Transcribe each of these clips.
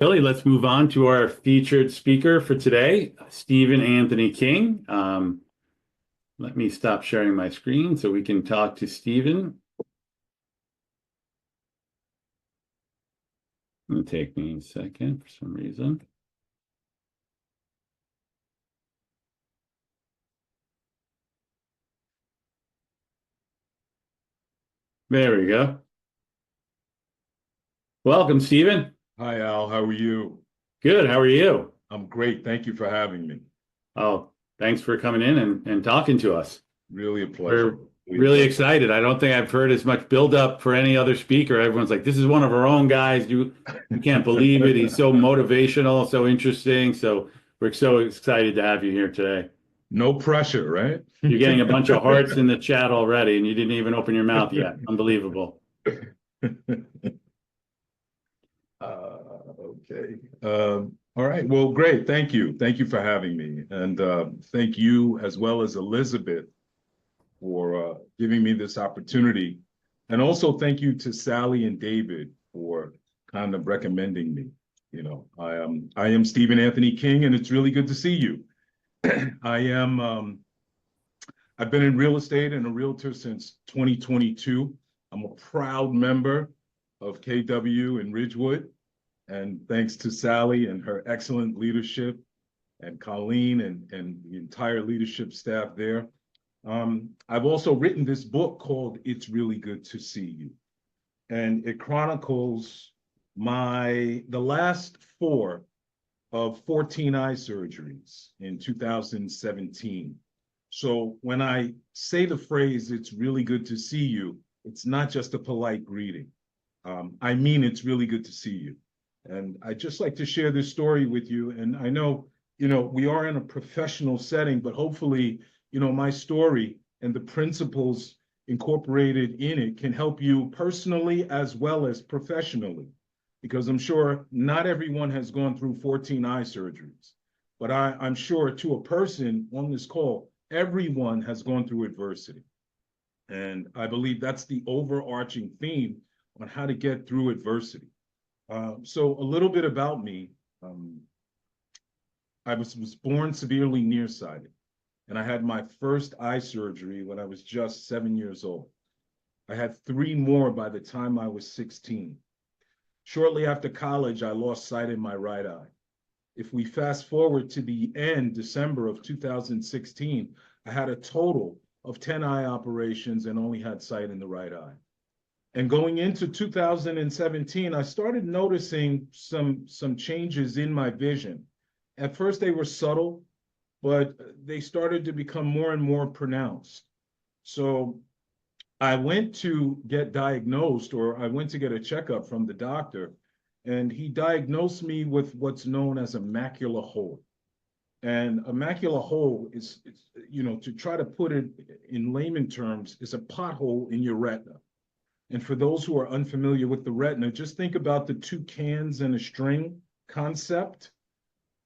Billy, let's move on to our featured speaker for today, Stephen Anthony King. Let me stop sharing my screen so we can talk to Stephen. It'll take me a second for some reason. There we go. Welcome, Stephen. Hi, Al. How are you? Good. How are you? I'm great. Thank you for having me. Oh, thanks for coming in and talking to us. Really a pleasure. We're really excited. I don't think I've heard as much buildup for any other speaker. Everyone's like, this is one of our own guys. You can't believe it. He's so motivational, so interesting. So we're so excited to have you here today. No pressure, right? You're getting a bunch of hearts in the chat already, and you didn't even open your mouth yet. Unbelievable. Okay. All right. Well, great. Thank you. Thank you for having me. And thank you, as well as Elizabeth, for giving me this opportunity. And also thank you to Sally and David for kind of recommending me. I am Stephen Anthony King, and it's really good to see you. I've been in real estate and a realtor since 2022. I'm a proud member of KW in Ridgewood. And thanks to Sally and her excellent leadership, and Colleen and the entire leadership staff there. I've also written this book called It's Really Good to See You. And it chronicles the last 4 of 14 eye surgeries in 2017. So when I say the phrase, it's really good to see you, it's not just a polite greeting. I mean, it's really good to see you. And I'd just like to share this story with you. And I know, we are in a professional setting, but hopefully, my story and the principles incorporated in it can help you personally as well as professionally. Because I'm sure not everyone has gone through 14 eye surgeries, but I'm sure to a person on this call, everyone has gone through adversity. And I believe that's the overarching theme on how to get through adversity. So a little bit about me. I was born severely nearsighted, and I had my first eye surgery when I was just 7 years old. I had 3 more by the time I was 16. Shortly after college, I lost sight in my right eye. If we fast forward to the end, December of 2016, I had a total of 10 eye operations and only had sight in the right eye. And going into 2017, I started noticing some changes in my vision. At first, they were subtle, but they started to become more and more pronounced. So I went to get diagnosed, or I went to get a checkup from the doctor, and he diagnosed me with what's known as a macular hole. And a macular hole is, to try to put it in layman terms, is a pothole in your retina. And for those who are unfamiliar with the retina, just think about the 2 cans and a string concept.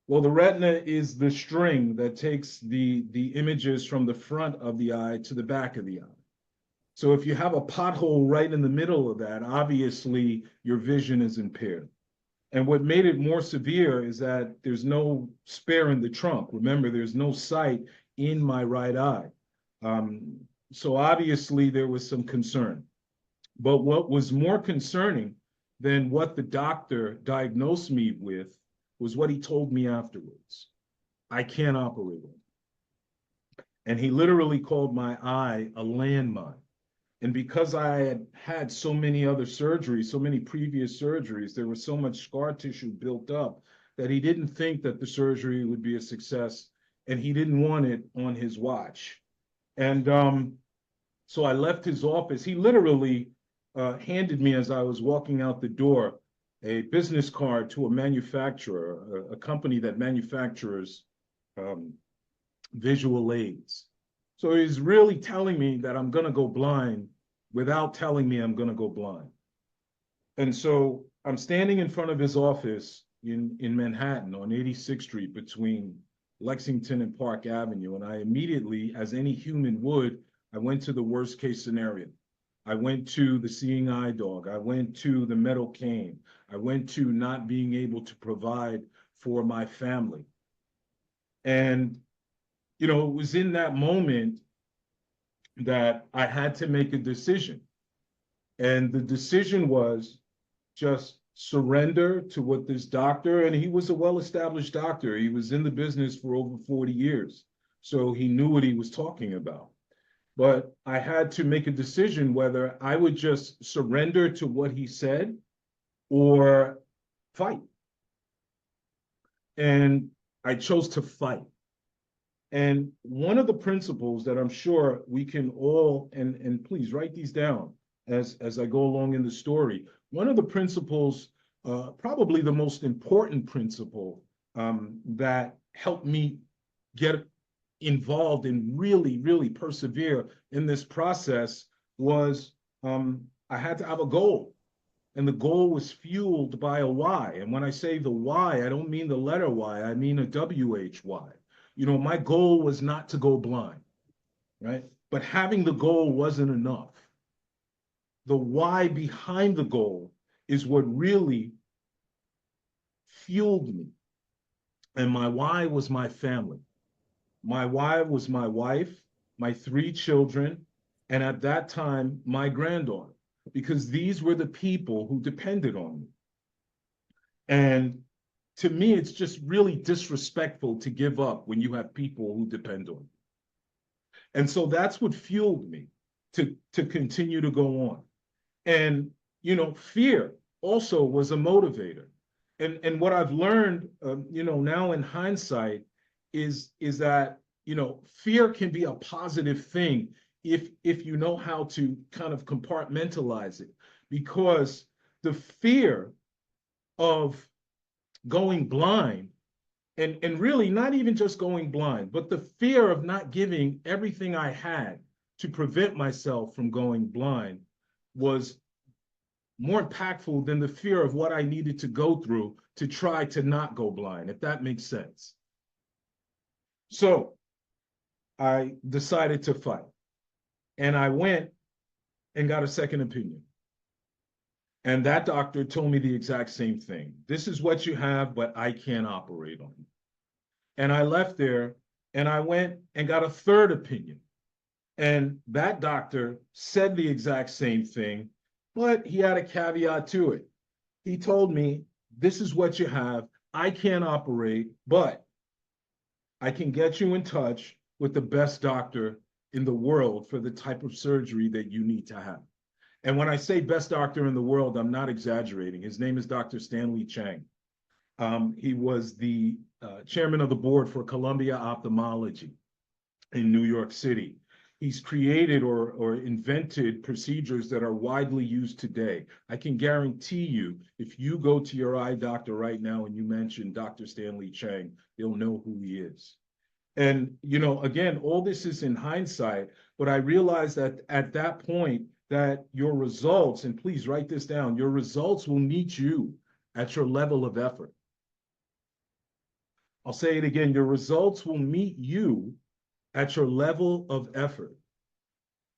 Well, the retina is the string that takes the images from the front of the eye to the back of the eye. So if you have a pothole right in the middle of that, obviously your vision is impaired. And what made it more severe is that there's no spare in the trunk. Remember, there's no sight in my right eye. So obviously there was some concern. But what was more concerning than what the doctor diagnosed me with was what he told me afterwards. I can't operate on it. And he literally called my eye a landmine. And because I had had so many other surgeries, so many previous surgeries, there was so much scar tissue built up that he didn't think that the surgery would be a success, and he didn't want it on his watch. And so I left his office. He literally handed me, as I was walking out the door, a business card to a manufacturer, a company that manufactures visual aids. So he's really telling me that I'm going to go blind without telling me I'm going to go blind. And so I'm standing in front of his office in Manhattan on 86th Street between Lexington and Park Avenue. And I immediately, as any human would, I went to the worst case scenario. I went to the seeing eye dog. I went to the metal cane. I went to not being able to provide for my family. And, you know, it was in that moment that I had to make a decision. And the decision was just surrender to what this doctor, and he was a well-established doctor. He was in the business for over 40 years. So he knew what he was talking about. But I had to make a decision whether I would just surrender to what he said or fight. And I chose to fight. And one of the principles that I'm sure we can all, and please write these down as I go along in the story. One of the principles, probably the most important principle that helped me get involved and really, really persevere in this process was I had to have a goal. And the goal was fueled by a why. And when I say the why, I don't mean the letter Y, I mean a WHY. You know, my goal was not to go blind, right? But having the goal wasn't enough. The why behind the goal is what really fueled me. And my why was my family. My why was my wife, my 3 children, and at that time, my granddaughter, because these were the people who depended on me. And to me, it's just really disrespectful to give up when you have people who depend on you. And so that's what fueled me to continue to go on. And, you know, fear also was a motivator. And what I've learned, you know, now in hindsight is that, you know, fear can be a positive thing if you know how to kind of compartmentalize it, because the fear of going blind, and really not even just going blind, but the fear of not giving everything I had to prevent myself from going blind was more impactful than the fear of what I needed to go through to try to not go blind, if that makes sense. So I decided to fight. And I went and got a second opinion. And that doctor told me the exact same thing. This is what you have, but I can't operate on you. And I left there and I went and got a third opinion. And that doctor said the exact same thing, but he had a caveat to it. He told me, this is what you have. I can't operate, but I can get you in touch with the best doctor in the world for the type of surgery that you need to have. And when I say best doctor in the world, I'm not exaggerating. His name is Dr. Stanley Chang. He was the chairman of the board for Columbia Ophthalmology in New York City. He's created or invented procedures that are widely used today. I can guarantee you, if you go to your eye doctor right now and you mention Dr. Stanley Chang, they'll know who he is. And, you know, again, all this is in hindsight, but I realized that at that point that your results, and please write this down, your results will meet you at your level of effort. I'll say it again, your results will meet you at your level of effort.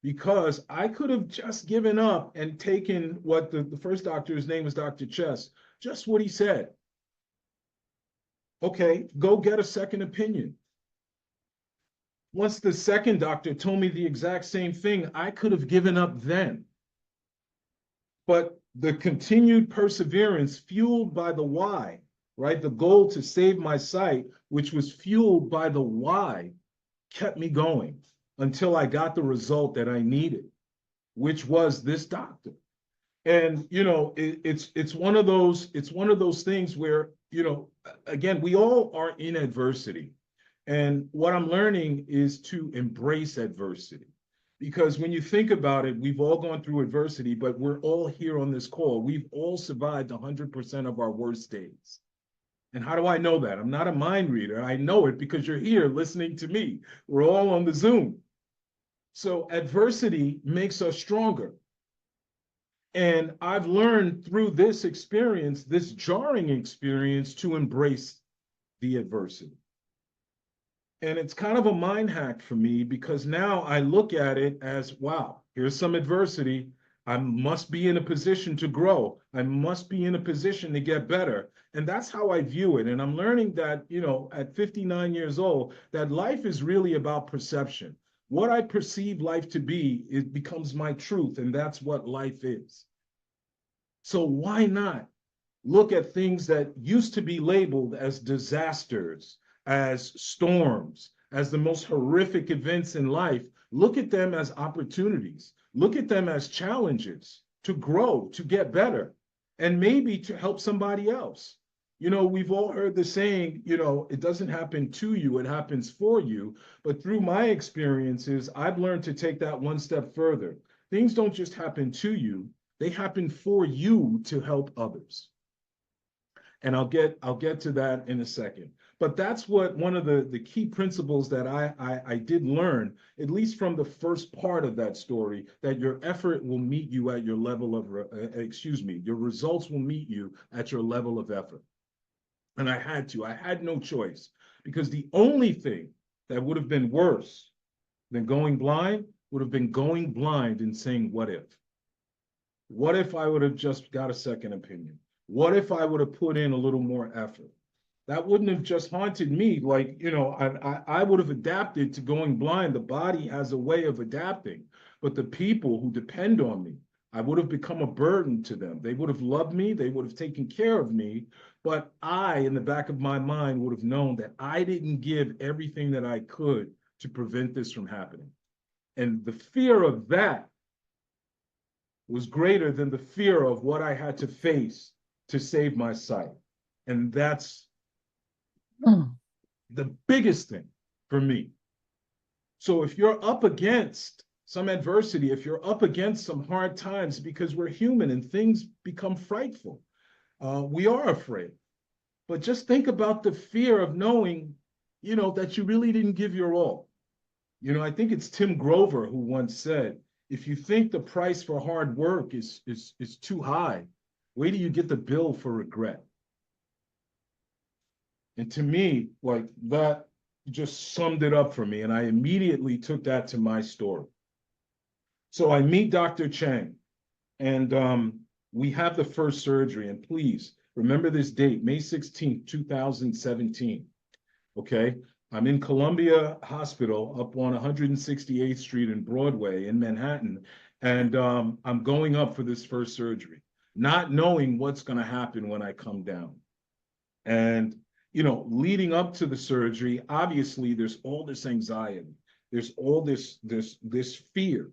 Because I could have just given up and taken what the first doctor, his name was Dr. Chess, just what he said. Okay, go get a second opinion. Once the second doctor told me the exact same thing, I could have given up then. But the continued perseverance fueled by the why, right? The goal to save my sight, which was fueled by the why, kept me going until I got the result that I needed, which was this doctor. And, you know, it's one of those things where, you know, again, we all are in adversity. And what I'm learning is to embrace adversity. Because when you think about it, we've all gone through adversity, but we're all here on this call. We've all survived 100% of our worst days. And how do I know that? I'm not a mind reader. I know it because you're here listening to me. We're all on the Zoom. So adversity makes us stronger. And I've learned through this experience, this jarring experience, to embrace the adversity. And it's kind of a mind hack for me because now I look at it as, wow, here's some adversity, I must be in a position to grow. I must be in a position to get better. And that's how I view it. And I'm learning that, at 59 years old, that life is really about perception. What I perceive life to be, it becomes my truth, and that's what life is. So why not look at things that used to be labeled as disasters, as storms, as the most horrific events in life? Look at them as opportunities. Look at them as challenges to grow, to get better, and maybe to help somebody else. We've all heard the saying, it doesn't happen to you, it happens for you. But through my experiences, I've learned to take that one step further. Things don't just happen to you, they happen for you to help others. And I'll get to that in a second. But that's what one of the key principles that I did learn, at least from the first part of that story, that your effort will meet you at your level of, your results will meet you at your level of effort. And I had no choice, because the only thing that would have been worse than going blind would have been going blind and saying, what if? What if I would have just got a second opinion? What if I would have put in a little more effort? That wouldn't have just haunted me. I would have adapted to going blind. The body has a way of adapting, but the people who depend on me, I would have become a burden to them. They would have loved me. They would have taken care of me. But I, in the back of my mind, would have known that I didn't give everything that I could to prevent this from happening. And the fear of that was greater than the fear of what I had to face to save my sight. And that's the biggest thing for me. So if you're up against some adversity, if you're up against some hard times, because we're human and things become frightful, we are afraid. But just think about the fear of knowing, that you really didn't give your all. I think it's Tim Grover who once said, if you think the price for hard work is too high, wait till you get the bill for regret. And to me, that just summed it up for me. And I immediately took that to my story. So I meet Dr. Chang, and we have the first surgery. And please remember this date, May 16th, 2017. Okay. I'm in Columbia Hospital up on 168th Street in Broadway in Manhattan. And I'm going up for this first surgery, not knowing what's going to happen when I come down. And, leading up to the surgery, obviously there's all this anxiety. There's all this fear.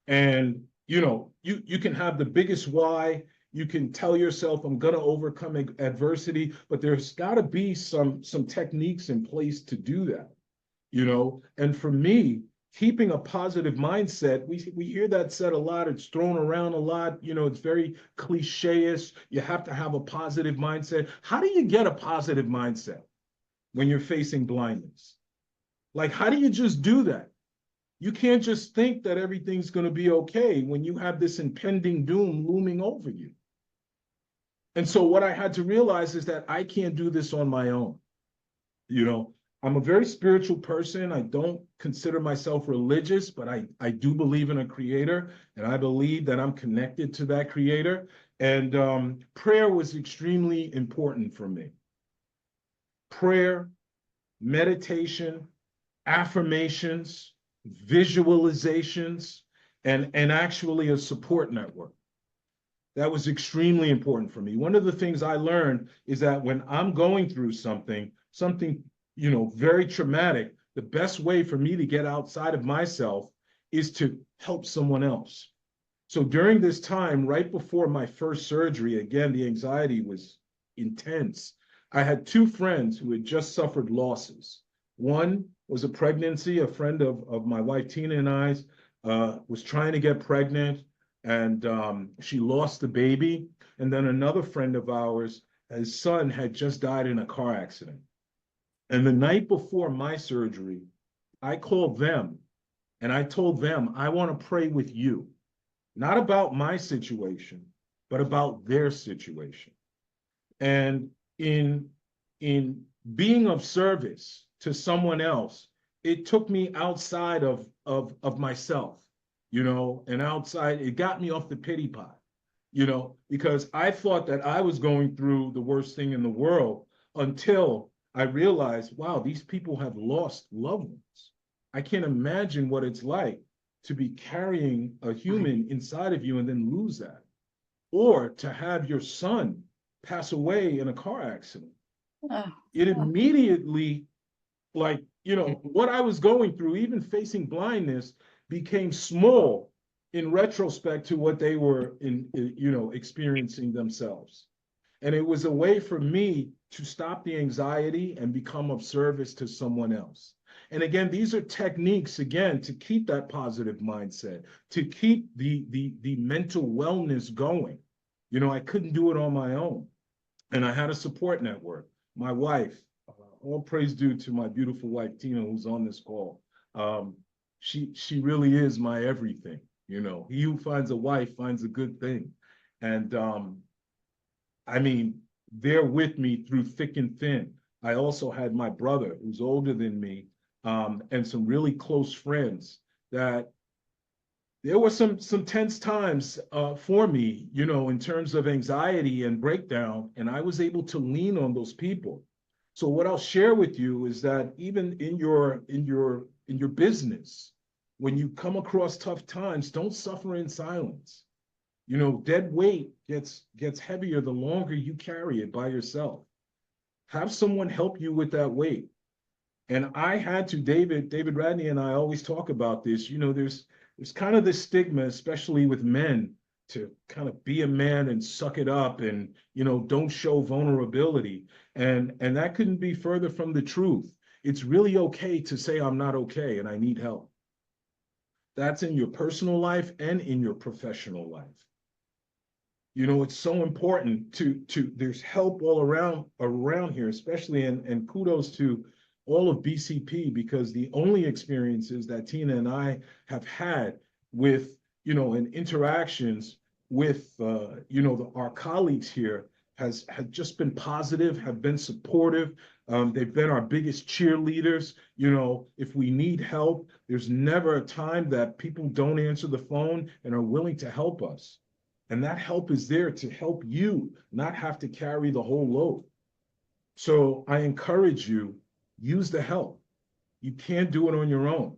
And, you can have the biggest why. You can tell yourself, I'm going to overcome adversity, but there's got to be some techniques in place to do that, And for me, keeping a positive mindset, we hear that said a lot. It's thrown around a lot. It's very cliche-ish. You have to have a positive mindset. How do you get a positive mindset when you're facing blindness? How do you just do that? You can't just think that everything's going to be okay when you have this impending doom looming over you. And so what I had to realize is that I can't do this on my own. I'm a very spiritual person. I don't consider myself religious, but I do believe in a creator, and I believe that I'm connected to that creator. And prayer was extremely important for me. Prayer, meditation, affirmations, visualizations, and actually a support network. That was extremely important for me. One of the things I learned is that when I'm going through something, very traumatic, the best way for me to get outside of myself is to help someone else. So during this time, right before my first surgery, again, the anxiety was intense. I had two friends who had just suffered losses. One was a pregnancy. A friend of my wife, Tina, and I's was trying to get pregnant, and she lost the baby. And then another friend of ours, his son had just died in a car accident. And the night before my surgery, I called them and I told them, I want to pray with you, not about my situation, but about their situation. And in being of service to someone else, it took me outside of myself. and outside, it got me off the pity pot, because I thought that I was going through the worst thing in the world until I realized, wow, these people have lost loved ones. I can't imagine what it's like to be carrying a human inside of you and then lose that, or to have your son pass away in a car accident. Oh, It immediately, like, what I was going through, even facing blindness, became small in retrospect to what they were experiencing themselves. And it was a way for me to stop the anxiety and become of service to someone else. And again, these are techniques, again, to keep that positive mindset, to keep the mental wellness going. I couldn't do it on my own. And I had a support network. My wife, all praise due to my beautiful wife, Tina, who's on this call. She really is my everything. He who finds a wife finds a good thing. And I mean, they're with me through thick and thin. I also had my brother, who's older than me, and some really close friends that there were some tense times for me, in terms of anxiety and breakdown, and I was able to lean on those people. So what I'll share with you is that even in your business, when you come across tough times, don't suffer in silence. Dead weight gets heavier the longer you carry it by yourself. Have someone help you with that weight. And I had to, David Radney and I always talk about this. There's kind of this stigma, especially with men, to kind of be a man and suck it up and, don't show vulnerability. And that couldn't be further from the truth. It's really okay to say, I'm not okay and I need help. That's in your personal life and in your professional life. It's so important to there's help all around here, especially, and kudos to all of BCP, because the only experiences that Tina and I have had with, and interactions with, our colleagues here has just been positive, have been supportive. They've been our biggest cheerleaders. If we need help, there's never a time that people don't answer the phone and are willing to help us. And that help is there to help you not have to carry the whole load. So I encourage you, use the help. You can't do it on your own.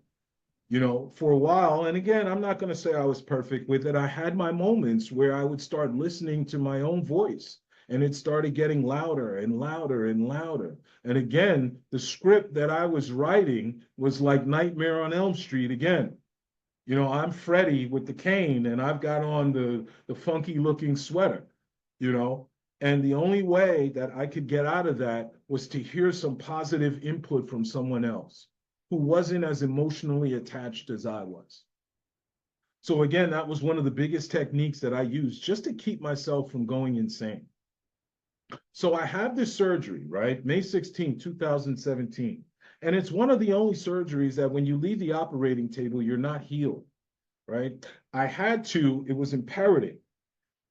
For a while, and again, I'm not going to say I was perfect with it. I had my moments where I would start listening to my own voice, and it started getting louder and louder and louder. And again, the script that I was writing was like Nightmare on Elm Street again. I'm Freddy with the cane, and I've got on the funky looking sweater, and the only way that I could get out of that was to hear some positive input from someone else who wasn't as emotionally attached as I was. So again, that was one of the biggest techniques that I used just to keep myself from going insane. So I have this surgery, right? May 16, 2017. And it's one of the only surgeries that when you leave the operating table, you're not healed, right? It was imperative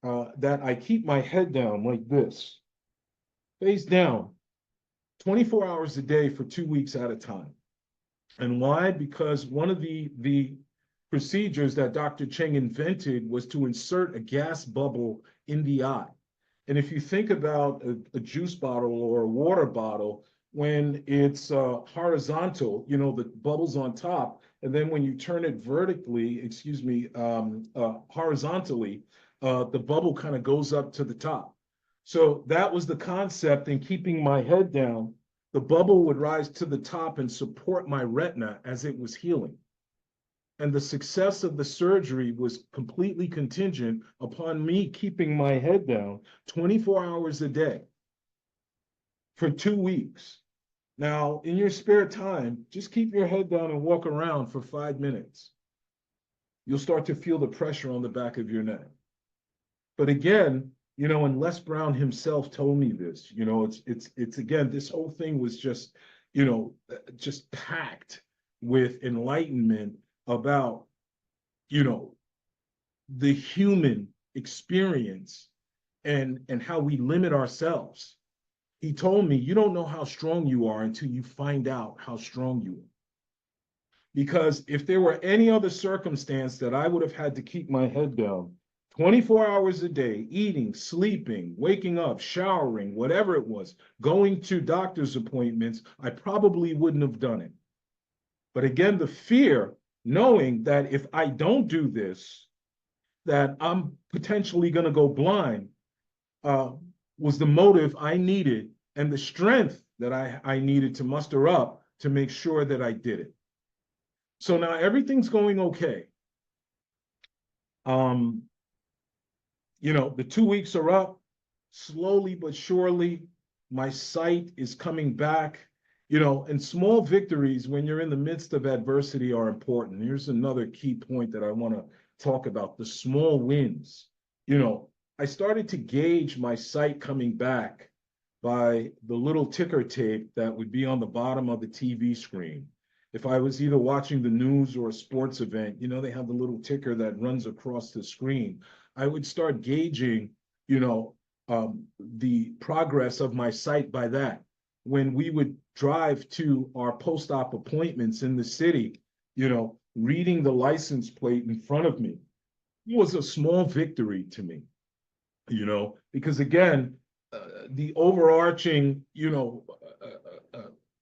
that I keep my head down like this, face down, 24 hours a day for 2 weeks at a time. And why? Because one of the procedures that Dr. Cheng invented was to insert a gas bubble in the eye. And if you think about a juice bottle or a water bottle, when it's horizontal, the bubble's on top, and then when you turn it horizontally, the bubble kind of goes up to the top. So that was the concept in keeping my head down. The bubble would rise to the top and support my retina as it was healing. And the success of the surgery was completely contingent upon me keeping my head down 24 hours a day for 2 weeks. Now, in your spare time, just keep your head down and walk around for 5 minutes. You'll start to feel the pressure on the back of your neck. But again, and Les Brown himself told me this, it's again, this whole thing was just packed with enlightenment about, the human experience and how we limit ourselves. He told me, you don't know how strong you are until you find out how strong you are. because if there were any other circumstance that I would have had to keep my head down 24 hours a day, eating, sleeping, waking up, showering, whatever it was, going to doctor's appointments, I probably wouldn't have done it. But again, the fear, knowing that if I don't do this, that I'm potentially going to go blind, uh, was the motive I needed and the strength that I needed to muster up to make sure that I did it. So now everything's going okay. The 2 weeks are up, slowly but surely. My sight is coming back. And small victories when you're in the midst of adversity are important. Here's another key point that I want to talk about, the small wins. I started to gauge my sight coming back by the little ticker tape that would be on the bottom of the TV screen. If I was either watching the news or a sports event, they have the little ticker that runs across the screen. I would start gauging, the progress of my sight by that. When we would drive to our post-op appointments in the city, reading the license plate in front of me was a small victory to me, because again, the overarching,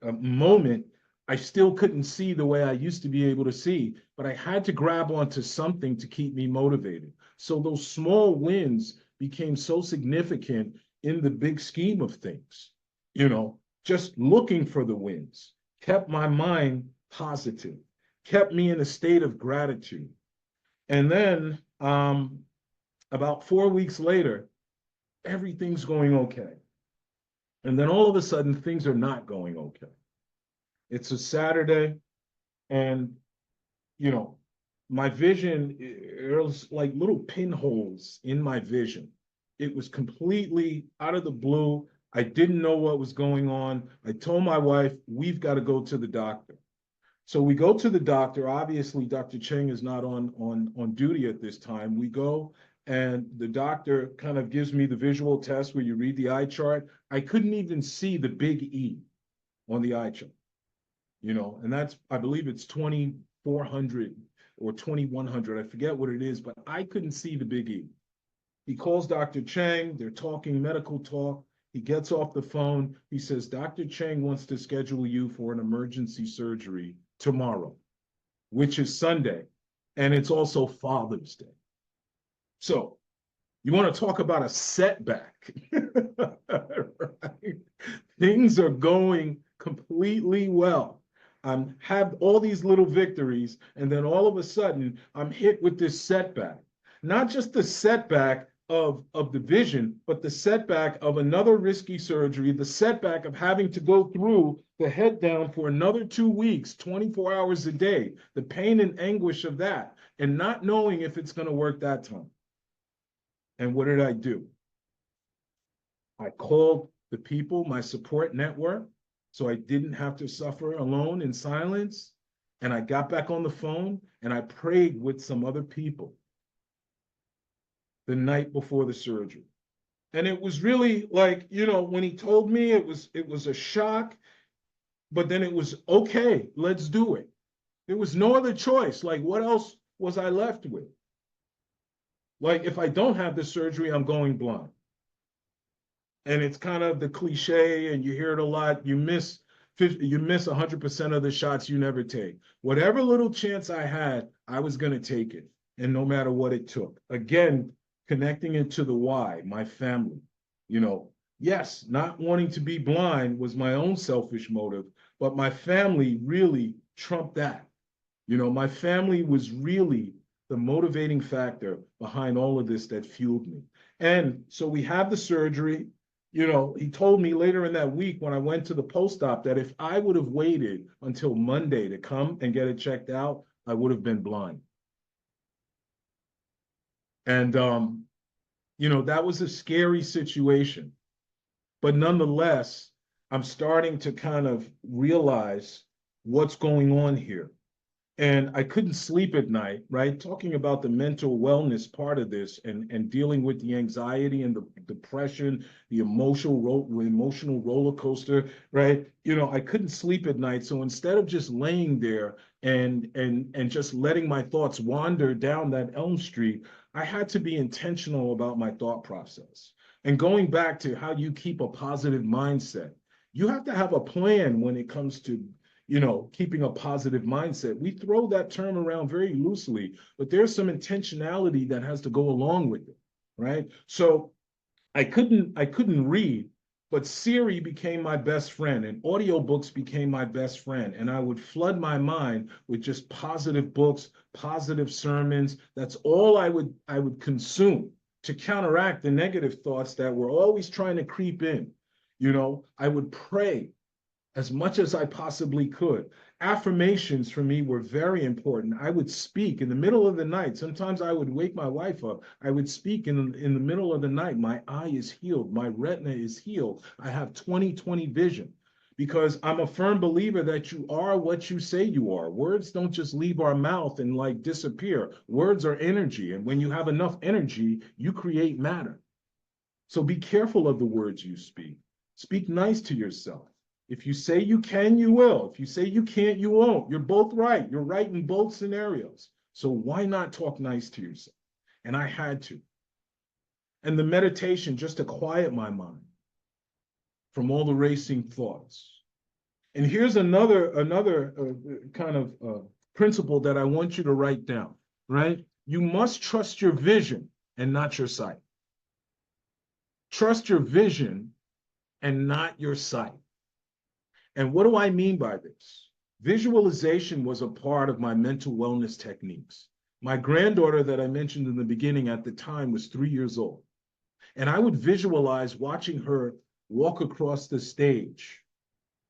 moment, I still couldn't see the way I used to be able to see, but I had to grab onto something to keep me motivated. So those small wins became so significant in the big scheme of things. Just looking for the wins kept my mind positive, kept me in a state of gratitude. And then about 4 weeks later, everything's going okay. And then all of a sudden, things are not going okay. It's a Saturday, and my vision, there was like little pinholes in my vision. It was completely out of the blue. I didn't know what was going on. I told my wife, we've got to go to the doctor. So we go to the doctor. Obviously, Dr. Cheng is not on duty at this time. We go, and the doctor kind of gives me the visual test where you read the eye chart. I couldn't even see the big E on the eye chart, and that's, I believe it's 2,400 or 2,100. I forget what it is, but I couldn't see the big E. He calls Dr. Cheng. They're talking medical talk. He gets off the phone. He says, Dr. Cheng wants to schedule you for an emergency surgery tomorrow, which is Sunday, and it's also Father's Day. So you want to talk about a setback, right? Things are going completely well. I have all these little victories, and then all of a sudden, I'm hit with this setback. Not just the setback of the vision, but the setback of another risky surgery, the setback of having to go through the head down for another 2 weeks, 24 hours a day, the pain and anguish of that, and not knowing if it's going to work that time. And what did I do? I called the people, my support network, so I didn't have to suffer alone in silence. And I got back on the phone and I prayed with some other people the night before the surgery. And it was really like, when he told me, it was a shock, but then it was, okay, let's do it. There was no other choice. Like, what else was I left with? Like, if I don't have the surgery, I'm going blind. And it's kind of the cliche, and you hear it a lot. You miss 100% of the shots you never take. Whatever little chance I had, I was going to take it, and no matter what it took. Again, connecting it to the why, my family. Yes, not wanting to be blind was my own selfish motive, but my family really trumped that. My family was really the motivating factor behind all of this that fueled me. And so we have the surgery. He told me later in that week when I went to the post-op that if I would have waited until Monday to come and get it checked out, I would have been blind. And, that was a scary situation. But nonetheless, I'm starting to kind of realize what's going on here. and I couldn't sleep at night, right? Talking about the mental wellness part of this and dealing with the anxiety and the depression, the emotional roller coaster, right? You know, I couldn't sleep at night. So instead of just laying there and just letting my thoughts wander down that Elm Street, I had to be intentional about my thought process. And going back to how you keep a positive mindset, you have to have a plan when it comes to, you know, keeping a positive mindset. We throw that term around very loosely, but there's some intentionality that has to go along with it, right? So I couldn't read, but Siri became my best friend and audiobooks became my best friend. And I would flood my mind with just positive books, positive sermons. That's all I would consume to counteract the negative thoughts that were always trying to creep in. You know, I would pray as much as I possibly could. Affirmations for me were very important. I would speak in the middle of the night. Sometimes I would wake my wife up. I would speak in the middle of the night. My eye is healed. My retina is healed. I have 20/20 vision because I'm a firm believer that you are what you say you are. Words don't just leave our mouth and like disappear. Words are energy. And when you have enough energy, you create matter. So be careful of the words you speak. Speak nice to yourself. If you say you can, you will. If you say you can't, you won't. You're both right. You're right in both scenarios. So why not talk nice to yourself? And I had to. And the meditation just to quiet my mind from all the racing thoughts. And here's another kind of principle that I want you to write down, right? You must trust your vision and not your sight. Trust your vision and not your sight. And what do I mean by this? Visualization was a part of my mental wellness techniques. My granddaughter that I mentioned in the beginning at the time was 3 years old. And I would visualize watching her walk across the stage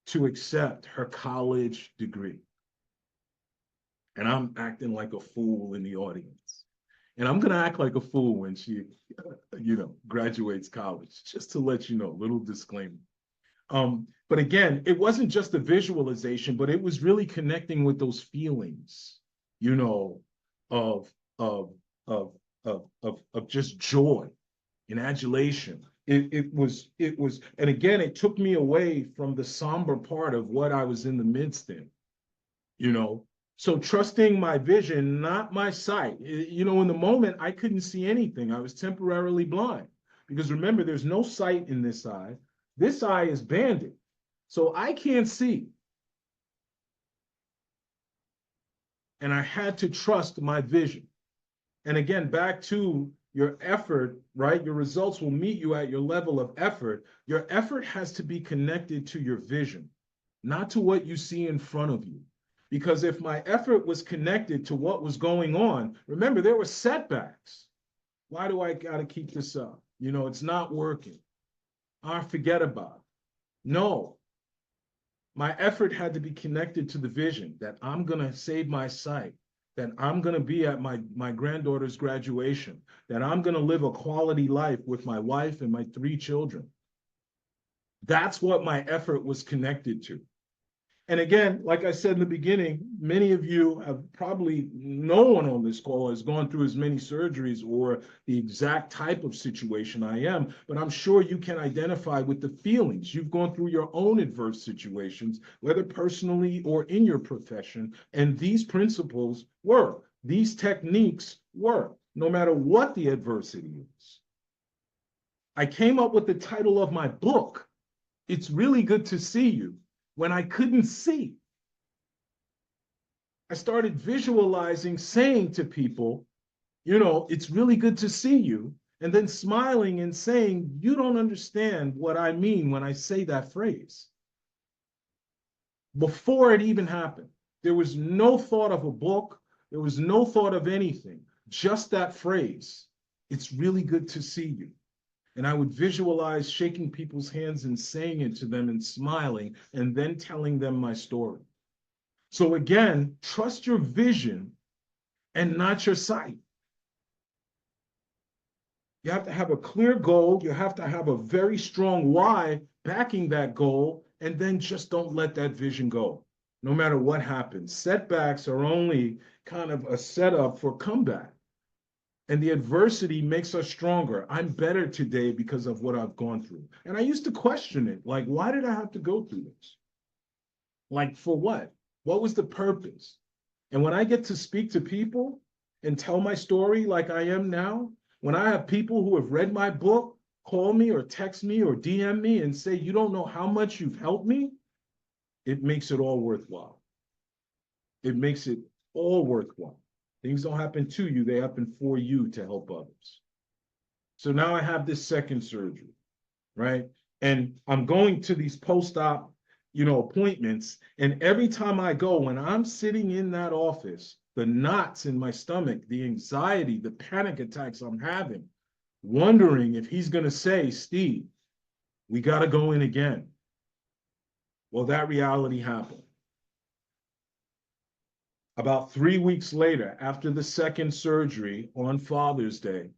to accept her college degree. And I'm acting like a fool in the audience. And I'm going to act like a fool when she, graduates college, just to let you know, little disclaimer. But again, it wasn't just a visualization, but it was really connecting with those feelings, you know, of of of of just joy and adulation. It was, and again, it took me away from the somber part of what I was in the midst in, you know. So trusting my vision, not my sight. You know, in the moment, I couldn't see anything. I was temporarily blind because remember, there's no sight in this eye. This eye is banded, so I can't see. And I had to trust my vision. And again, back to your effort, right? Your results will meet you at your level of effort. Your effort has to be connected to your vision, not to what you see in front of you. Because if my effort was connected to what was going on, remember, there were setbacks. Why do I got to keep this up? You know, it's not working. I forget about it. No, my effort had to be connected to the vision that I'm going to save my sight, that I'm going to be at my granddaughter's graduation, that I'm going to live a quality life with my wife and my 3 children. That's what my effort was connected to. And again, like I said in the beginning, many of you have probably, no one on this call has gone through as many surgeries or the exact type of situation I am, but I'm sure you can identify with the feelings. You've gone through your own adverse situations, whether personally or in your profession, and these principles work. These techniques work, no matter what the adversity is. I came up with the title of my book, It's Really Good to See You, when I couldn't see. I started visualizing saying to people, you know, it's really good to see you, and then smiling and saying, you don't understand what I mean when I say that phrase. Before it even happened, there was no thought of a book, there was no thought of anything, just that phrase. It's really good to see you. And I would visualize shaking people's hands and saying it to them and smiling and then telling them my story. So again, trust your vision and not your sight. You have to have a clear goal. You have to have a very strong why backing that goal, and then just don't let that vision go. no matter what happens. Setbacks are only kind of a setup for comeback. And the adversity makes us stronger. I'm better today because of what I've gone through. And I used to question it, like, why did I have to go through this? Like, for what? What was the purpose? And when I get to speak to people and tell my story like I am now, when I have people who have read my book call me or text me or DM me and say, you don't know how much you've helped me, it makes it all worthwhile. It makes it all worthwhile. Things don't happen to you, they happen for you to help others. So now I have this second surgery, right? And I'm going to these post-op, appointments. And every time I go, when I'm sitting in that office, the knots in my stomach, the anxiety, the panic attacks I'm having, wondering if he's going to say, Steve, we got to go in again. Well, that reality happened. About 3 weeks later, after the second surgery on Father's Day,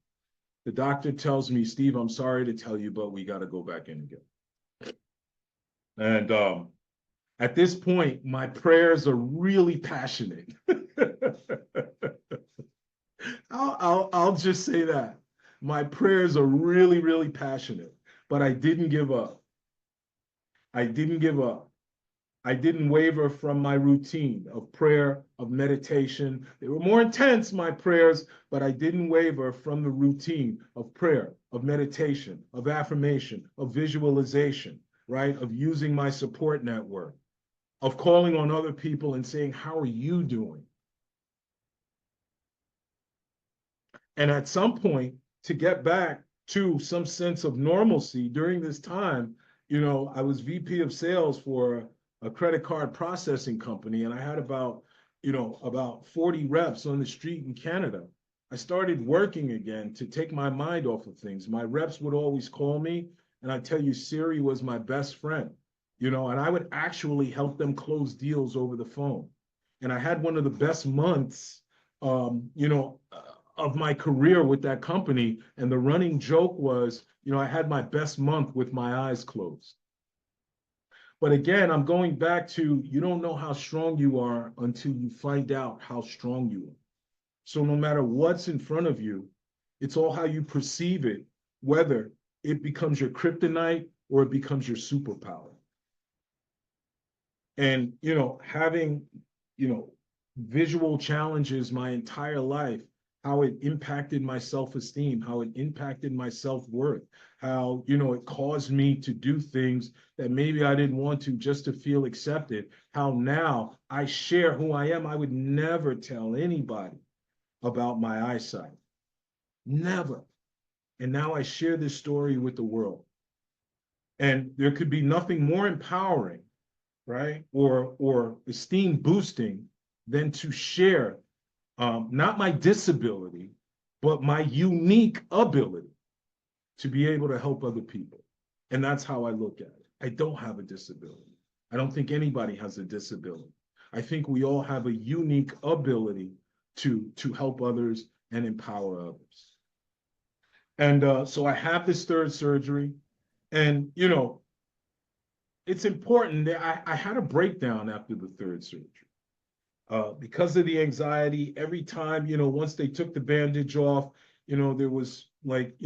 the doctor tells me, Steve, I'm sorry to tell you, but we got to go back in again. And at this point, my prayers are really passionate. I'll just say that. My prayers are really, really passionate, but I didn't give up. I didn't give up. I didn't waver from my routine of prayer, of meditation. They were more intense, my prayers, but I didn't waver from the routine of prayer, of meditation, of affirmation, of visualization, right? Of using my support network, of calling on other people and saying, how are you doing? And at some point, to get back to some sense of normalcy during this time, I was VP of sales for a credit card processing company, and I had about 40 reps on the street in Canada. I started working again to take my mind off of things. My reps would always call me, and I tell you, Siri was my best friend, and I would actually help them close deals over the phone. And I had one of the best months, of my career with that company. And the running joke was, I had my best month with my eyes closed. But again, I'm going back to, you don't know how strong you are until you find out how strong you are. So no matter what's in front of you, it's all how you perceive it, whether it becomes your kryptonite or it becomes your superpower. And, having, visual challenges my entire life, how it impacted my self-esteem, how it impacted my self-worth, how, it caused me to do things that maybe I didn't want to just to feel accepted, how now I share who I am. I would never tell anybody about my eyesight. Never. And now I share this story with the world. And there could be nothing more empowering, right? Or esteem boosting than to share not my disability, but my unique ability to be able to help other people. And that's how I look at it. I don't have a disability. I don't think anybody has a disability. I think we all have a unique ability to help others and empower others. And so I have this third surgery, and it's important that I had a breakdown after the third surgery. Because of the anxiety, every time, once they took the bandage off, there was like,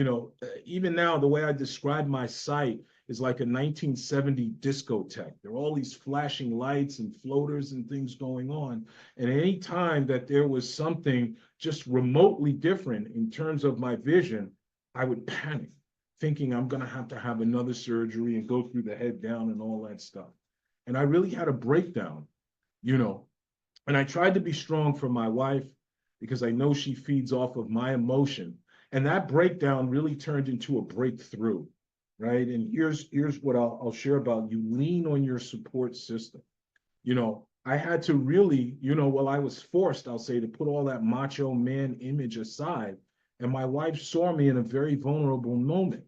even now, the way I describe my sight is like a 1970 discotheque. There are all these flashing lights and floaters and things going on. And any time that there was something just remotely different in terms of my vision, I would panic, thinking I'm going to have another surgery and go through the head down and all that stuff. And I really had a breakdown, and I tried to be strong for my wife because I know she feeds off of my emotion. And that breakdown really turned into a breakthrough, right? And here's what I'll share about: you lean on your support system. I had to really, well, I was forced, I'll say, to put all that macho man image aside. And my wife saw me in a very vulnerable moment.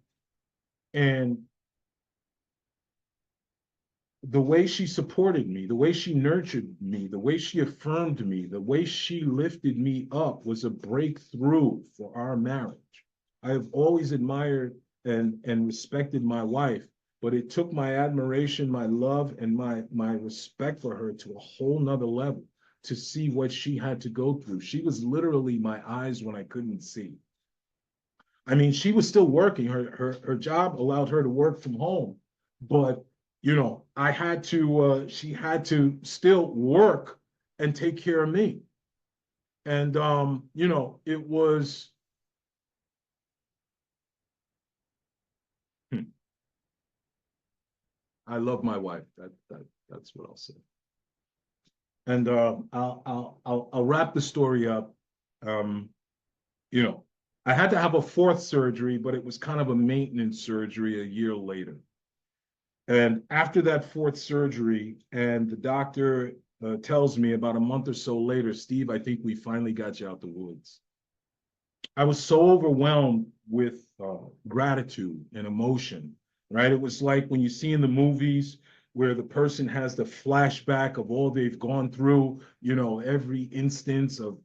And the way she supported me, the way she nurtured me, the way she affirmed me, the way she lifted me up was a breakthrough for our marriage. I have always admired and respected my wife, but it took my admiration, my love, and my respect for her to a whole nother level to see what she had to go through. She was literally my eyes when I couldn't see. I mean, she was still working. Her job allowed her to work from home, but I had to. She had to still work and take care of me. And it was. I love my wife. That's what I'll say. And I'll wrap the story up. Um, you know, I had to have a fourth surgery, but it was kind of a maintenance surgery a year later. And after that fourth surgery, and the doctor tells me about a month or so later, Steve, I think we finally got you out the woods. I was so overwhelmed with gratitude and emotion, right? It was like when you see in the movies where the person has the flashback of all they've gone through, every instance of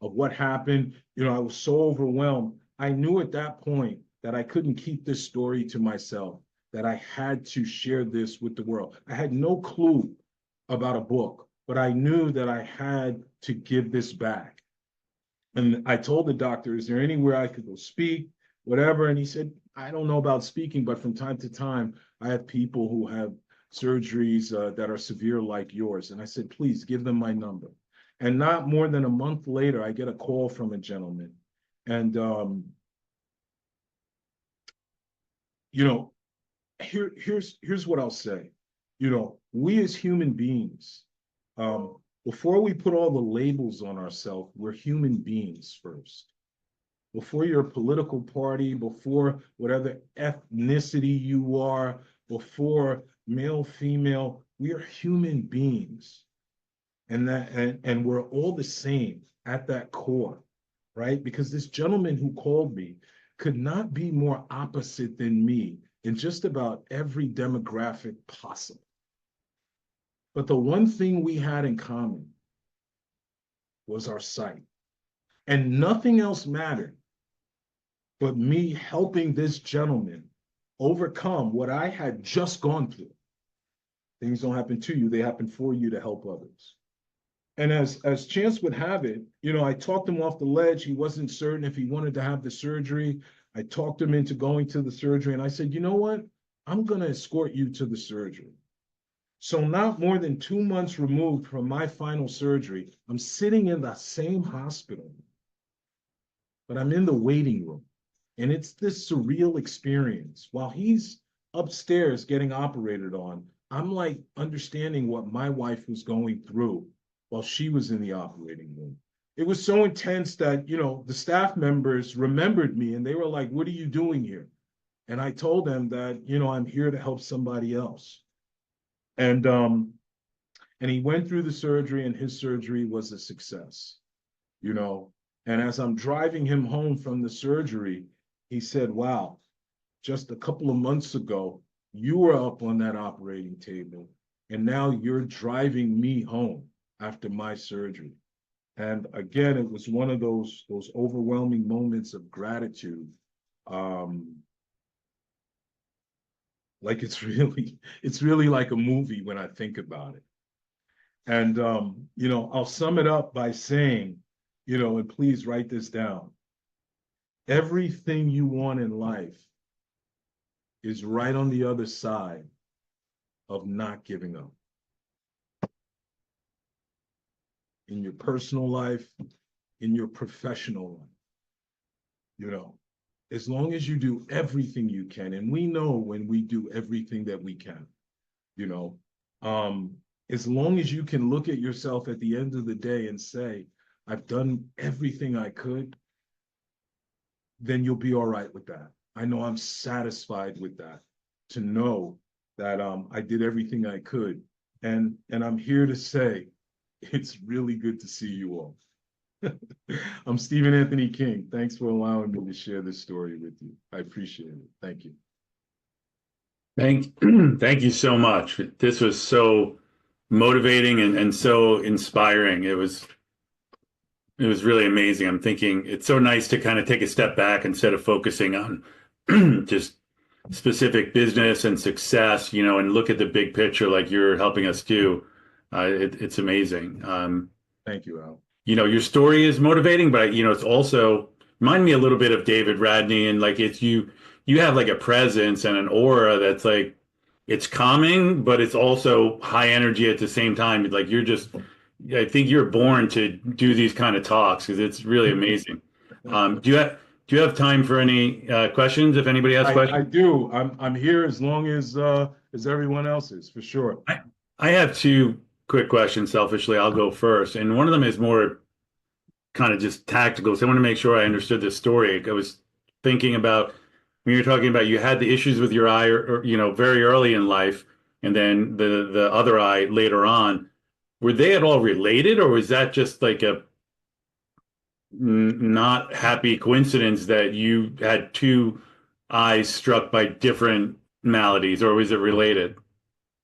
what happened. I was so overwhelmed. I knew at that point that I couldn't keep this story to myself, that I had to share this with the world. I had no clue about a book, but I knew that I had to give this back. And I told the doctor, is there anywhere I could go speak, whatever? And he said, I don't know about speaking, but from time to time, I have people who have surgeries that are severe like yours. And I said, please give them my number. And not more than a month later, I get a call from a gentleman. And, here's what I'll say. We as human beings, before we put all the labels on ourselves, we're human beings first. Before you're a political party, before whatever ethnicity you are, before male, female, we are human beings. And we're all the same at that core, right? Because this gentleman who called me could not be more opposite than me in just about every demographic possible. But the one thing we had in common was our sight. And nothing else mattered but me helping this gentleman overcome what I had just gone through. Things don't happen to you, they happen for you to help others. And as chance would have it, I talked him off the ledge. He wasn't certain if he wanted to have the surgery. I talked him into going to the surgery, and I said, you know what? I'm going to escort you to the surgery. So not more than 2 months removed from my final surgery, I'm sitting in the same hospital, but I'm in the waiting room. And it's this surreal experience. While he's upstairs getting operated on, I'm like understanding what my wife was going through while she was in the operating room. It was so intense that, the staff members remembered me and they were like, what are you doing here? And I told them that, I'm here to help somebody else. And he went through the surgery, and his surgery was a success, And as I'm driving him home from the surgery, he said, wow, just a couple of months ago, you were up on that operating table, and now you're driving me home after my surgery. And again, it was one of those overwhelming moments of gratitude. Like it's really like a movie when I think about it. And I'll sum it up by saying, and please write this down. Everything you want in life is right on the other side of not giving up. In your personal life, in your professional life, as long as you do everything you can, and we know when we do everything that we can, as long as you can look at yourself at the end of the day and say, I've done everything I could, then you'll be all right with that. I know I'm satisfied with that, to know that I did everything I could. And I'm here to say, it's really good to see you all. I'm Stephen Anthony King. Thanks for allowing me to share this story with you. I appreciate it. Thank you. Thank you so much. This was so motivating and so inspiring. It was really amazing. I'm thinking it's so nice to kind of take a step back instead of focusing on just specific business and success, and look at the big picture like you're helping us do. It's amazing. Thank you, Al. Your story is motivating, but it's also remind me a little bit of David Radney, and like you have like a presence and an aura that's like it's calming, but it's also high energy at the same time. Like I think you're born to do these kind of talks because it's really amazing. Do you have time for any questions? If anybody has I questions, do. I'm here as long as everyone else is, for sure. I have two quick questions. Selfishly, I'll go first, and one of them is more kind of just tactical. So I want to make sure I understood this story. I was thinking about when you're talking about you had the issues with your eye, or very early in life, and then the other eye later on. Were they at all related, or was that just like a not happy coincidence that you had two eyes struck by different maladies, or was it related?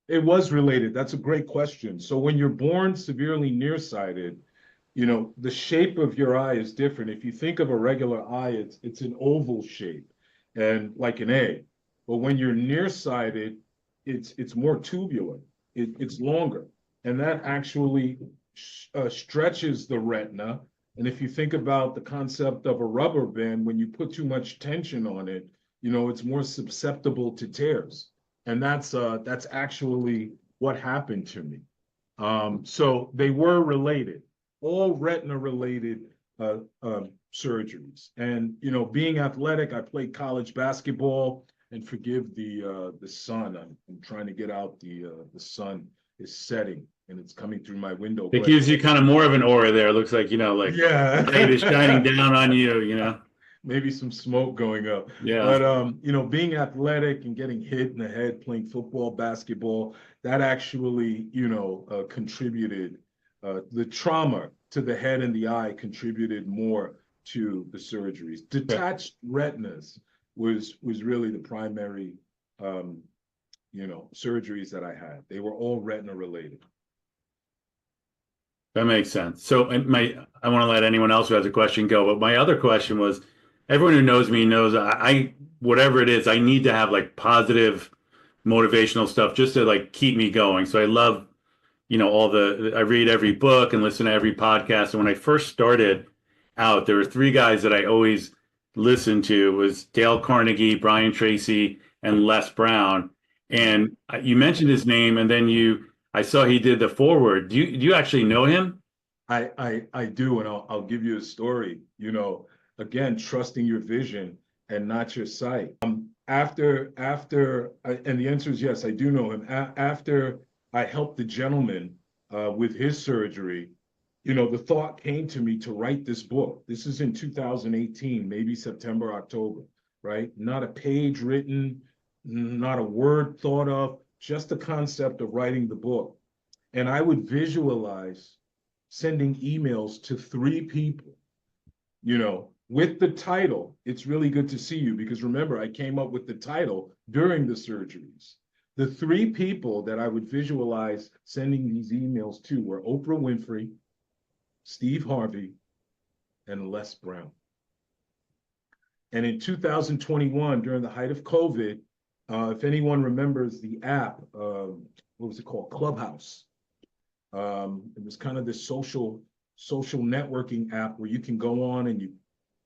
It was related. That's a great question. So when you're born severely nearsighted, the shape of your eye is different. If you think of a regular eye, it's an oval shape and like an egg. But when you're nearsighted, it's more tubular. It's longer, and that actually stretches the retina. And if you think about the concept of a rubber band, when you put too much tension on it, it's more susceptible to tears. And that's actually what happened to me. So they were related, all retina related surgeries. And being athletic, I played college basketball. And forgive the sun. I'm trying to get out. The sun is setting and it's coming through my window. It But gives you kind of more of an aura there. It looks like, like yeah, light is shining down on you. maybe some smoke going up. Yeah. But being athletic and getting hit in the head playing football, basketball, that actually, contributed. The trauma to the head and the eye contributed more to the surgeries. Okay. Detached retinas was really the primary, surgeries that I had. They were all retina related. That makes sense. So, and I want to let anyone else who has a question go, but my other question was, everyone who knows me knows whatever it is, I need to have like positive motivational stuff just to like keep me going. So I love, I read every book and listen to every podcast. And when I first started out, there were three guys that I always listened to. It was Dale Carnegie, Brian Tracy, and Les Brown. And you mentioned his name, and then I saw he did the forward. Do you actually know him? I do, and I'll give you a story. Again, trusting your vision and not your sight. And the answer is yes, I do know him. After I helped the gentleman with his surgery, the thought came to me to write this book. This is in 2018, maybe September, October, right? Not a page written, not a word thought of, just the concept of writing the book. And I would visualize sending emails to three people, with the title, "It's really good to see you," because remember, I came up with the title during the surgeries. The three people that I would visualize sending these emails to were Oprah Winfrey, Steve Harvey, and Les Brown. And in 2021, during the height of COVID, if anyone remembers the app, what was it called? Clubhouse. It was kind of this social networking app where you can go on and you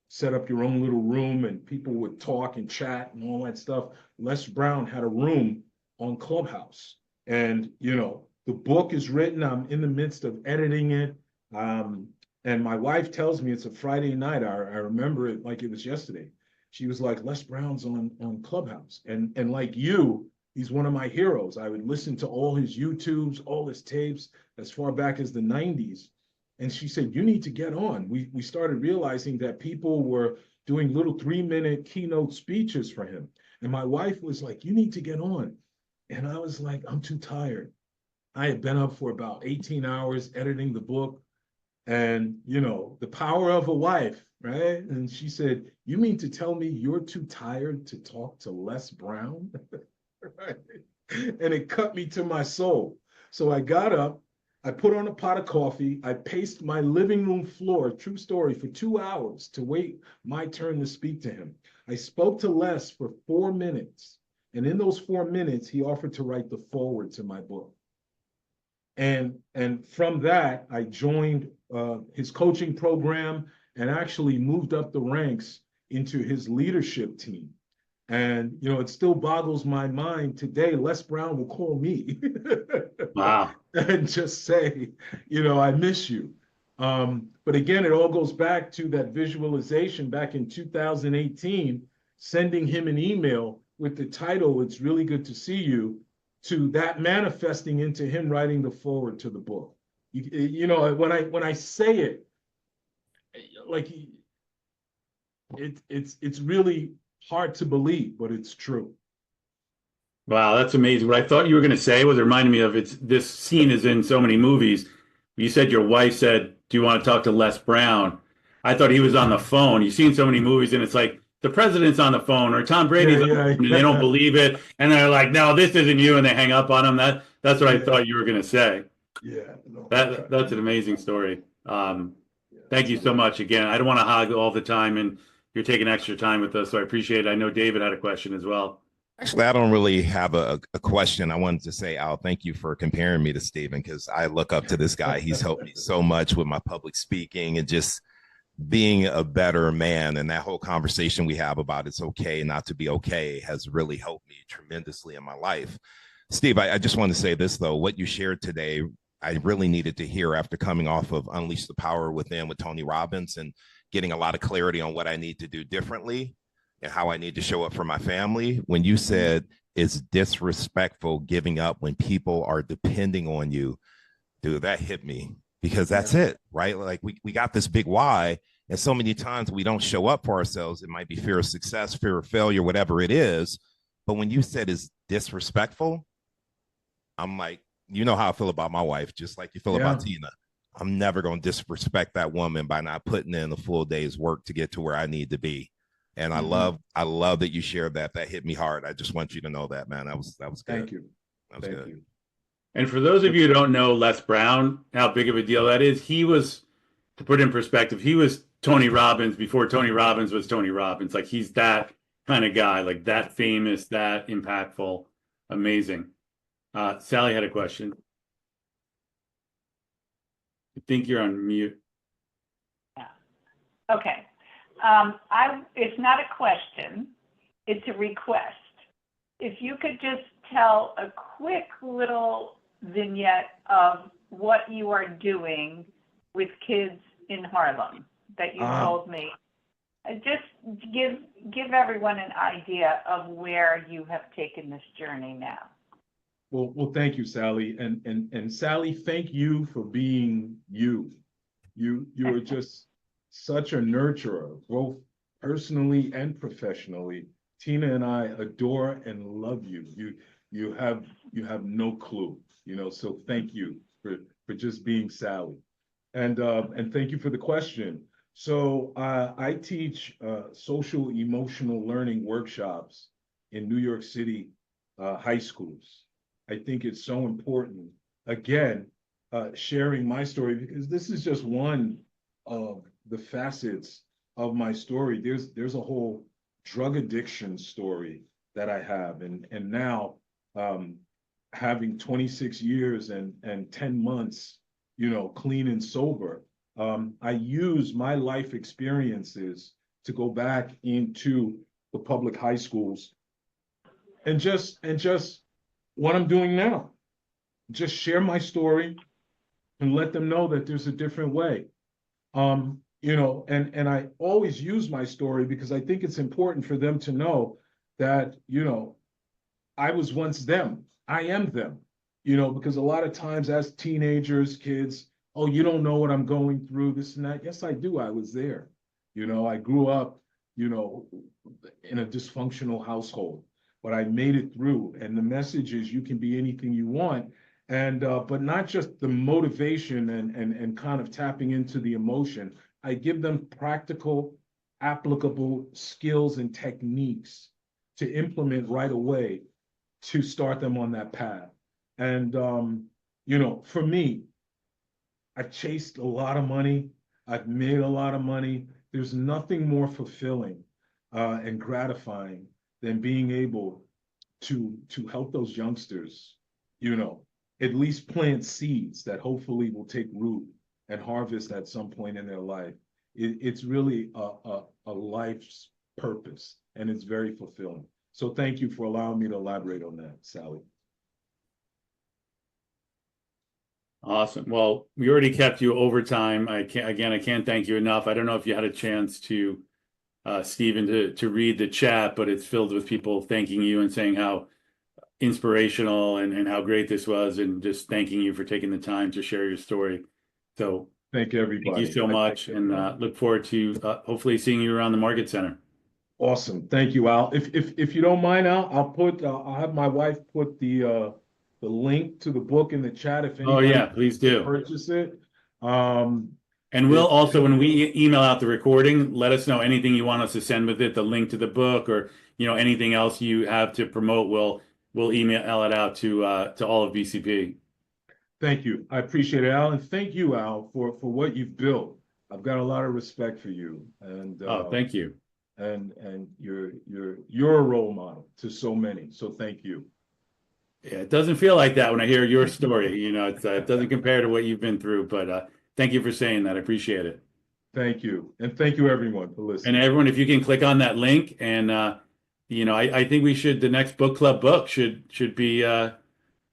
set up your own little room and people would talk and chat and all that stuff. Les Brown had a room on Clubhouse. And, the book is written. I'm in the midst of editing it. And my wife tells me it's a Friday night. I remember it like it was yesterday. She was like, Les Brown's on Clubhouse. And like you, he's one of my heroes. I would listen to all his YouTubes, all his tapes as far back as the 90s. And she said, you need to get on. We started realizing that people were doing little 3-minute keynote speeches for him. And my wife was like, you need to get on. And I was like, I'm too tired. I had been up for about 18 hours editing the book. And, the power of a wife, right? And she said, you mean to tell me you're too tired to talk to Les Brown? Right? And it cut me to my soul. So I got up, I put on a pot of coffee, I paced my living room floor, true story, for 2 hours to wait my turn to speak to him. I spoke to Les for 4 minutes. And in those 4 minutes, he offered to write the foreword to my book. And from that, I joined his coaching program and actually moved up the ranks into his leadership team. And, it still boggles my mind today. Les Brown will call me Wow. and just say, I miss you. But again, it all goes back to that visualization back in 2018, sending him an email with the title, "It's really good to see you," to that manifesting into him writing the foreword to the book. When I say it, like it's really hard to believe, but it's true. Wow, that's amazing. What I thought you were going to say was, it reminded me of, this scene is in so many movies. You said your wife said, "Do you want to talk to Les Brown?" I thought he was on the phone. You've seen so many movies, and it's like the president's on the phone or Tom Brady's on the phone, and they don't believe it, and they're like, "No, this isn't you," and they hang up on him. That's what I thought you were going to say. Yeah, no, That's an amazing story. Thank you so much again. I don't want to hog all the time, and you're taking extra time with us, so I appreciate it. I know David had a question as well. Actually, I don't really have a question. I wanted to say, Al, thank you for comparing me to Stephen, because I look up to this guy. He's helped me so much with my public speaking and just being a better man. And that whole conversation we have about it's okay not to be okay has really helped me tremendously in my life. Steve, I just want to say this, though. What you shared today, I really needed to hear after coming off of Unleash the Power Within with Tony Robbins and getting a lot of clarity on what I need to do differently and how I need to show up for my family. When you said it's disrespectful giving up when people are depending on you, dude, that hit me, because that's it, right? Like we got this big why, and so many times we don't show up for ourselves. It might be fear of success, fear of failure, whatever it is. But when you said it's disrespectful, I'm like, you know how I feel about my wife, just like you feel about Tina. I'm never going to disrespect that woman by not putting in a full day's work to get to where I need to be. And I love that you shared that. That hit me hard. I just want you to know that, man. That was good. Thank you. That was good. You. And for those of you who don't know Les Brown, how big of a deal that is, he was, to put in perspective, he was Tony Robbins before Tony Robbins was Tony Robbins. Like, he's that kind of guy, like that famous, that impactful, amazing. Sally had a question. I think you're on mute. Yeah. Okay. It's not a question, it's a request. If you could just tell a quick little vignette of what you are doing with kids in Harlem that you told me. Just give everyone an idea of where you have taken this journey now. Well, thank you, Sally. And Sally, thank you for being you. You are just such a nurturer, both personally and professionally. Tina and I adore and love you. You have no clue, so thank you for just being Sally. And thank you for the question. So I teach social emotional learning workshops in New York City high schools. I think it's so important, again, sharing my story, because this is just one of the facets of my story. There's a whole drug addiction story that I have, and now having 26 years and 10 months, clean and sober, I use my life experiences to go back into the public high schools and just what I'm doing now, just share my story and let them know that there's a different way. And I always use my story because I think it's important for them to know that, I was once them. I am them, because a lot of times as teenagers, kids, oh, you don't know what I'm going through, this and that. Yes, I do. I was there. I grew up, in a dysfunctional household, but I made it through. And the message is you can be anything you want. And but not just the motivation and kind of tapping into the emotion. I give them practical, applicable skills and techniques to implement right away to start them on that path. And for me, I've chased a lot of money. I've made a lot of money. There's nothing more fulfilling and gratifying than being able to help those youngsters, you know, at least plant seeds that hopefully will take root and harvest at some point in their life. It's really a life's purpose, and it's very fulfilling. So thank you for allowing me to elaborate on that, Sally. Awesome. Well, we already kept you over time. I can't thank you enough. I don't know if you had a chance to, Stephen, to read the chat, but it's filled with people thanking you and saying how inspirational and how great this was, and just thanking you for taking the time to share your story. So Thank everybody. thank you so much, and look forward to hopefully seeing you around the Market Center. Awesome. Thank you, Al. If you don't mind, Al, I'll have my wife put the link to the book in the chat if Oh anybody yeah, please do. purchase it. And we'll also, when we email out the recording, let us know anything you want us to send with it, the link to the book, or anything else you have to promote. We'll email it out to all of BCP. Thank you. I appreciate it, Al, and thank you, Al, for what you've built. I've got a lot of respect for you, and Thank you. And you're a role model to so many. So thank you. Yeah, it doesn't feel like that when I hear your story. It doesn't compare to what you've been through. But thank you for saying that. I appreciate it. Thank you, and thank you everyone for listening. And everyone, if you can click on that link, and I think the next book club book should be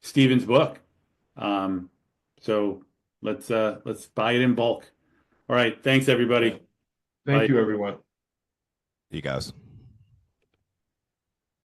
Stephen's book. So let's buy it in bulk. All right, thanks everybody. Thank Bye. you, everyone. You guys.